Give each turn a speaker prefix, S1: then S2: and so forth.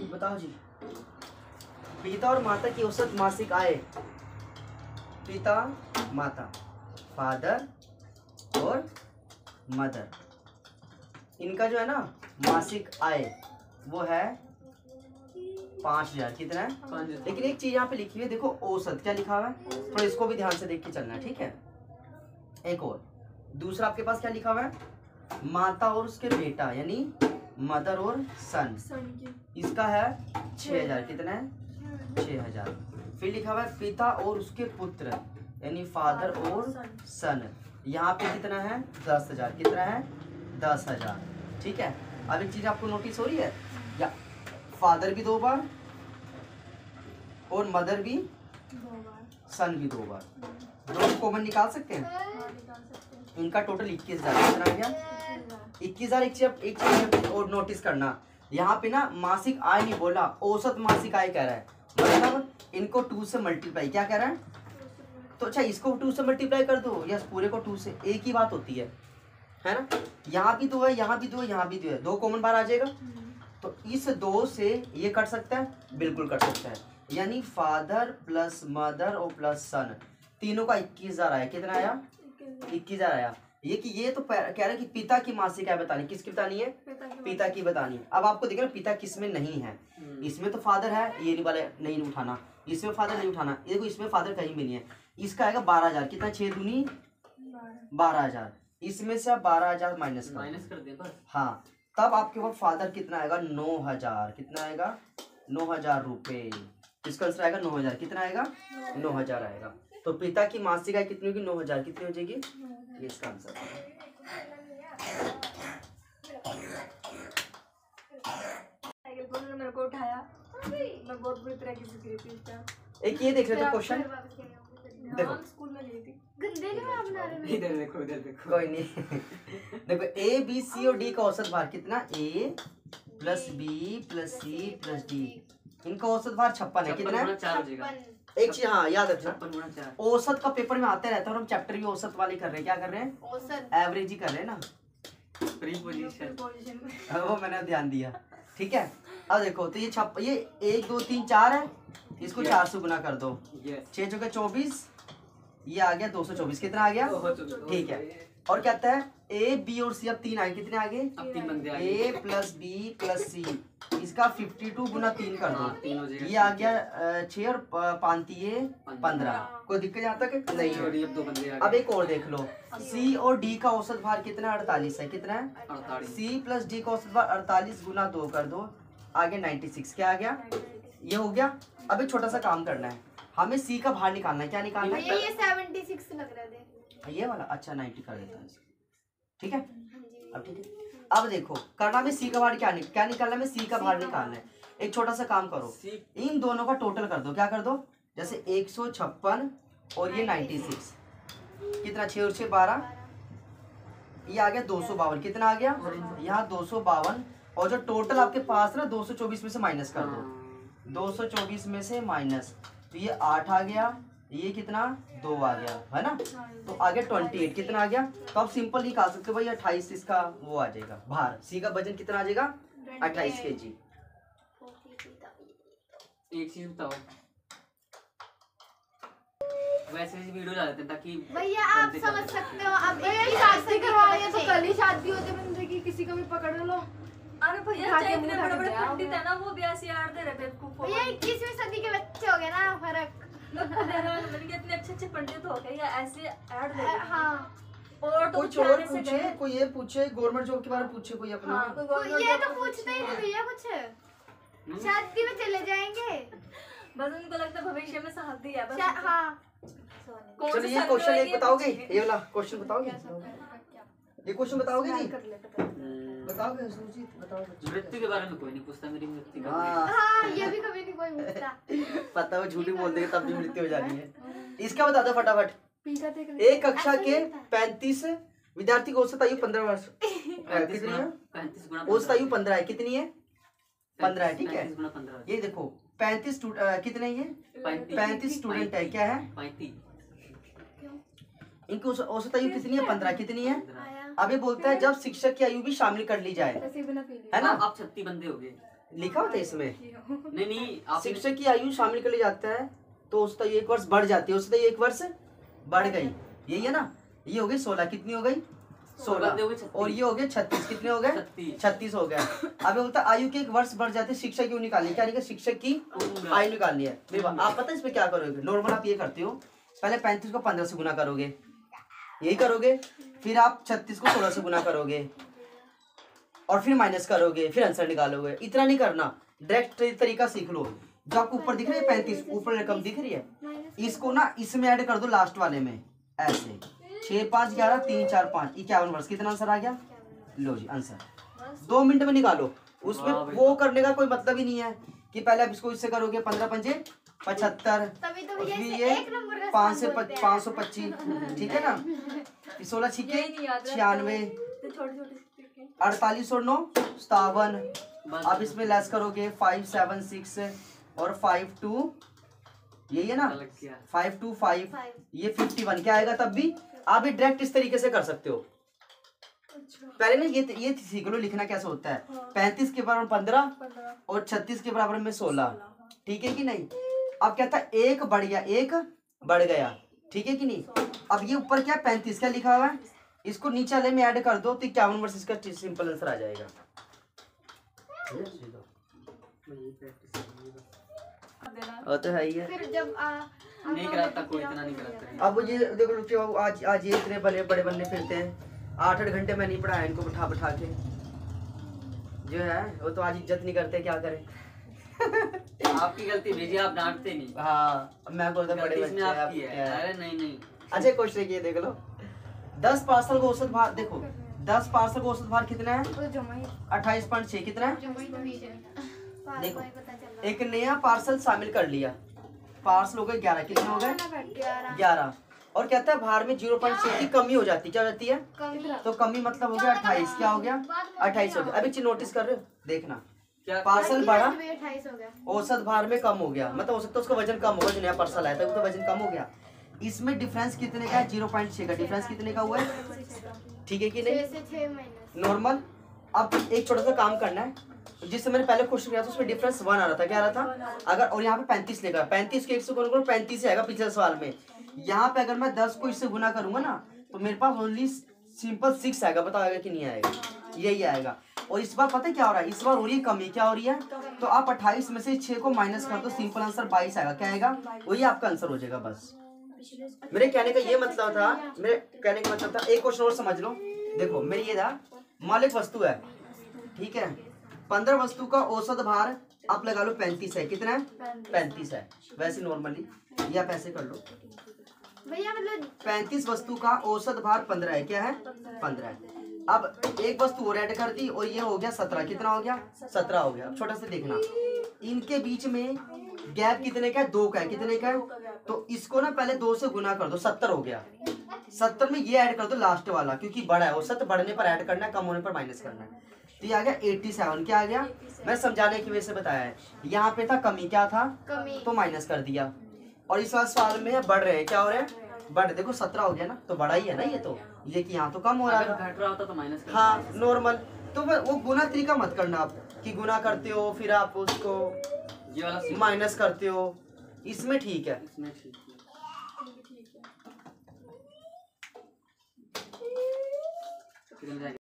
S1: बताओ जी, पिता और माता की औसत मासिक आय, पिता माता, फादर और मदर, इनका जो है ना मासिक आय वो है 5000। कितना है? 5000। लेकिन एक चीज यहाँ पे लिखी हुई है, देखो औसत क्या लिखा हुआ है, तो इसको भी ध्यान से देख के चलना है, ठीक है। एक और दूसरा आपके पास क्या लिखा हुआ है, माता और उसके बेटा यानी मदर और सन, इसका है 6000। कितना है? 6000। फिर लिखा हुआ है पिता और उसके पुत्र यानी फादर और सन, यहाँ पे कितना है? 10000। कितना है? 10000। ठीक है। अब एक चीज आपको नोटिस हो रही है, या फादर भी 2 बार और मदर भी 2 बार, सन भी 2 बार, दोनों कॉमन निकाल सकते हैं। इनका टोटल 21000। कितना आ गया? 21000। एक चीज और नोटिस करना, यहाँ पे ना मासिक आय नहीं बोला, औसत मासिक आय कह रहा है, मतलब इनको 2 से मल्टीप्लाई, क्या कह रहा है? तो अच्छा इसको 2 से मल्टीप्लाई कर दो या पूरे को 2 से, एक ही बात होती है ना। यहाँ भी 2 है, यहाँ भी 2 है, यहाँ भी 2 है, 2 कॉमन बाहर आ जाएगा, तो इस 2 से ये कट सकता है, बिल्कुल कट सकता है, यानी फादर प्लस मदर और प्लस सन तीनों का 21000 आया। कितना आया? 21000 आया। ये तो कह रहा है कि पिता की मासिक आय बतानी, किसकी बतानी है? पिता की बतानी है। अब आपको देखना पिता किसमें नहीं है, इसमें तो फादर है, ये नहीं वाले नहीं उठाना, इसमें फादर नहीं उठाना, देखो इसमें फादर कहीं भी नहीं है, इसका आएगा 12000। कितना? 6 दूनी 12000, इसमें से आप 12000 माइनस कर दे बस। हाँ, तब आपके पास फादर कितना आएगा? 9000। कितना आएगा? 9000 रुपए। इसका आंसर आएगा 9000। कितना आएगा? 9000 आएगा। तो पिता की मासिक आय कितनी होगी? 9000। कितनी हो जाएगी? ये इसका आंसर है। मेरे को उठाया, मैं बहुत बुरी तरह से गिरी थी। एक ये देख रहे थे क्वेश्चन, देखो स्कूल में ली थी, गंदे नहीं बना रहे, इधर देखो इधर देखो, कोई नहीं देखो ए बी सी और डी का औसत भार कितना? A plus B plus C plus D, इनका औसत भार 56 है। कितना है? 4 एक चीज हाँ याद रखना, औसत का पेपर में आते रहता है और हम चैप्टर भी औसत वाले कर रहे हैं। क्या कर रहे हैं? औसत, एवरेज ही कर रहे हैं ना, प्रीपोजिशन वो मैंने ध्यान दिया। ठीक है। अब देखो तो ये 1 2 3 4 है, इसको 4 से गुना कर दो, 6 चौके 24, ये आ गया 224। कितना आ गया? ठीक है। और कहता है ए बी और सी, अब 3 आए, कितने आगे? अब 3 बंदे आगे, ए प्लस बी प्लस सी, इसका 52 गुना 3 कर दो, ये आ गया 6 और 5 ये 15। कोई दिक्कत यहाँ तक नहीं है। अब एक और देख लो, सी और डी का औसत भार कितना? 48 है। कितना है? सी प्लस डी का औसत भार 48 गुना 2 कर दो, आगे 96। क्या आ गया? ये हो गया। अब एक छोटा सा काम करना है, हमें सी का भार निकालना है। क्या निकालना है? ये 76 लग रहा है, ये वाला। अच्छा 90 कर देता है, ठीक है। अब ठीक है, अब देखो करना में सी का भार क्या निकालना है? सी का भार निकालना है। एक छोटा सा काम करो, इन दोनों का टोटल कर दो। क्या कर दो? जैसे 156 और ये 96, कितना? 6 और 6 12, ये आ गया 252। कितना आ गया? यहाँ 252, और जो टोटल आपके पास ना 224 में से माइनस कर दो, 224 में से माइनस, तो ये 8 आ गया, ये कितना? 2 आ गया, है ना। तो आगे 28 कितना आ गया? तो आप सिंपल निकाल सकते हो भाई, 28 इसका वो आ जाएगा भार। सी का वजन कितना आ जाएगा? 28 kg। एक चीज बताओ, वैसे ही वीडियो डाल देते हैं ताकि भैया आप समझ सकते हो। अब एक शादी करवा रहे हैं तो कल ही शादी होती है बंदे की, किसी को भी पकड़ लो। अरे भैया इतने बड़े-बड़े पंडित है ना, वो भी ऐसे यार दे रहे बेवकूफ। भैया 21वीं सदी के बच्चे हो गए ना, फर्क इतने अच्छे पंडित हो गए या ऐसे ऐड दे। हाँ, और तो कुछ और पूछे, कोई ये पूछे गवर्नमेंट जॉब के बारे में पूछे कोई अपना। ये तो पूछते ही नहीं भैया, कुछ शादी में चले जाएंगे, बस उनको लगता है भविष्य में शादी है बस। हाँ चलो ये क्वेश्चन एक बताओगे, ये वाला क्वेश्चन बताओगे? ये क्वेश्चन बताओगे जी? बताओगे सुजीत? बताओगे? मृत्यु के बारे में कोई नहीं पूछता, मेरी मृत्यु का। हाँ ये भी कभी नहीं कोई पूछता। पता है झूठी बोल देंगे तब भी मृत्यु हो जानी है। इसका बता दो फटाफट। एक कक्षा के 35 विद्यार्थी की औसत आयु 15 वर्ष। कितनी है? औसत आयु 15 है। कितनी है? 15 है। ठीक है, ये देखो 35 कितने ये 35 स्टूडेंट है। क्या है? 35। इनकी औसत आयु कितनी है? 15। कितनी है? अब ये बोलता है जब शिक्षक की आयु भी शामिल कर ली जाए, है ना। आप 36 बंदे हो गए, लिखा होता है इसमें?
S2: नहीं
S1: शिक्षक की आयु शामिल कर लिया जाता है तो उसका 1 वर्ष बढ़ जाती है, उससे 1 वर्ष बढ़ गई, यही है ना। ये हो गई 16, कितनी हो गई 16, और ये हो गए 36, कितने हो गए 36 हो गया। अब बोलता आयु के 1 वर्ष बढ़ जाते, शिक्षक क्यों निकालनी, क्या निकाल, शिक्षक की आयु निकालनी है। आप पता है इसमें क्या करोगे, नॉर्मल आप ये करते हो, पहले 35 को 15 से गुना करोगे, यही करोगे, फिर आप 36 को 16 से गुना करोगे और फिर माइनस करोगे, फिर आंसर निकालोगे। इतना नहीं करना, डायरेक्ट तरीका सीख लो। जो आपको ऊपर दिख रही है 35, ऊपर रकम दिख रही है, इसको ना इसमें ऐड कर दो लास्ट वाले में, ऐसे 6 5 11 3 4 5 51 वर्ष। कितना आंसर आ गया, लो जी आंसर 2 मिनट में निकालो। उसमें वो करने का कोई मतलब ही नहीं है कि पहले आप इसको इससे करोगे 15 पंजे 75, फिर ये 5 से 525, ठीक है ना, 16 छिके 96, 48 और 9 57। अब इसमें लेस करोगे 5 7 6 और 5 2, यही है ना, 5 2 5, ये 51 क्या आएगा। तब भी आप ये डायरेक्ट इस तरीके से कर सकते हो। पहले ना ये सीख लो लिखना कैसे होता है। 35 के बराबर 15 और 36 के बराबर में 16, ठीक है कि नहीं। अब कहता है 1 बढ़ गया, 1 बढ़ गया, ठीक है कि नहीं। अब ये ऊपर क्या 35 क्या लिखा हुआ है, इसको नीचे वाले में ऐड कर दो तो 51 वर्ष इसका सिंपल आंसर आ जाएगा। वो तो है ही है।
S2: फिर जब नहीं कराता कोई, इतना नहीं कराता।
S1: अब ये देखो लुच्चे बाबू, आज ये इतने बड़े बनने फिरते हैं, 8 घंटे में नहीं पढ़ाया इनको बैठा के, जो है वो तो आज इज्जत नहीं करते, क्या करें।
S2: आपकी गलती भेजी, आप डांटते नहीं।
S1: हाँ मैं बोलता बड़े बच्चे
S2: आपकी है। अरे नहीं
S1: अच्छा क्वेश्चन ये देख लो, 10 पार्सल का औसत भार, देखो 10 पार्सल का औसत भार कितना है 28.6, कितना है देखो। एक नया पार्सल शामिल कर लिया, पार्सल हो गए 11, कितने हो गए 11, और कहता है भार में 0.6 की कमी हो जाती है, क्या हो जाती है तो कमी मतलब हो गया 28, क्या हो गया 28 हो गया। अभी नोटिस कर रहे हो, देखना पार्सल बढ़ा, औसत भार में कम हो गया, मतलब हो सकता है उसका वजन कम होगा, जो नया पार्सल आया था तो वजन कम हो गया। इसमें डिफरेंस कितने का है 0.6 का, डिफरेंस कितने का हुआ है, ठीक है कि नहीं नॉर्मल। अब एक छोटा सा काम करना है, जिससे मैंने पहले क्वेश्चन किया था उसमें डिफरेंस 1 आ रहा था, क्या आ रहा था, अगर और यहाँ पे 35 लेगा, 35 के 1 से गुना करो 35 आएगा पिछले सवाल में। यहाँ पे अगर मैं 10 को इससे गुना करूंगा ना तो मेरे पास ओनली सिंपल 6 आएगा, बताओ आएगा कि नहीं आएगा, यही आएगा। और इस बार पता है क्या हो रहा है, इस बार हो रही है कमी, क्या हो रही है, तो आप 28 में से 6 को माइनस कर दो, सिंपल आंसर 22 आएगा, क्या आएगा वही आपका आंसर हो जाएगा। बस मेरे कहने का ये मतलब था, एक क्वेश्चन और समझ लो। देखो मेरी ये था, मान लो एक वस्तु है, ठीक है, 15 वस्तु का औसत भार आप लगा लो 35 है, कितना है 35 है। वैसे नॉर्मली ये आप ऐसे कर लो
S3: भैया, मतलब
S1: 35 वस्तु का औसत भार 15 है, क्या है 15 है। अब एक वस्तु और ऐड कर दी और ये हो गया 17, कितना हो गया 17 हो गया। अब छोटा सा देखना, इनके बीच में गैप कितने का है 2 का है, कितने का है, तो इसको ना पहले 2 से गुना कर दो, 70 हो गया। 70 में ये ऐड कर दो लास्ट वाला, क्योंकि बड़ा है, औसत बढ़ने पर ऐड करना है, कम होने पर माइनस करना है। तो ये आ गया 87, क्या आ गया, मैं समझाने की वजह से बताया है। यहाँ पे था कमी, क्या था
S3: कमी,
S1: तो माइनस कर दिया, और इस सवाल में है बढ़ रहे हैं, क्या हो रहे हैं बढ़, देखो 17 हो गया ना, तो बड़ा ही है ना ये, तो ये कि यहाँ तो कम हो रहा है,
S2: घट रहा होता तो माइनस,
S1: हाँ नॉर्मल। तो वो गुना तरीका मत करना आप, कि गुना करते हो फिर आप उसको
S2: ये वाला
S1: माइनस करते हो, इसमें ठीक है,
S2: इसमें ठीक है।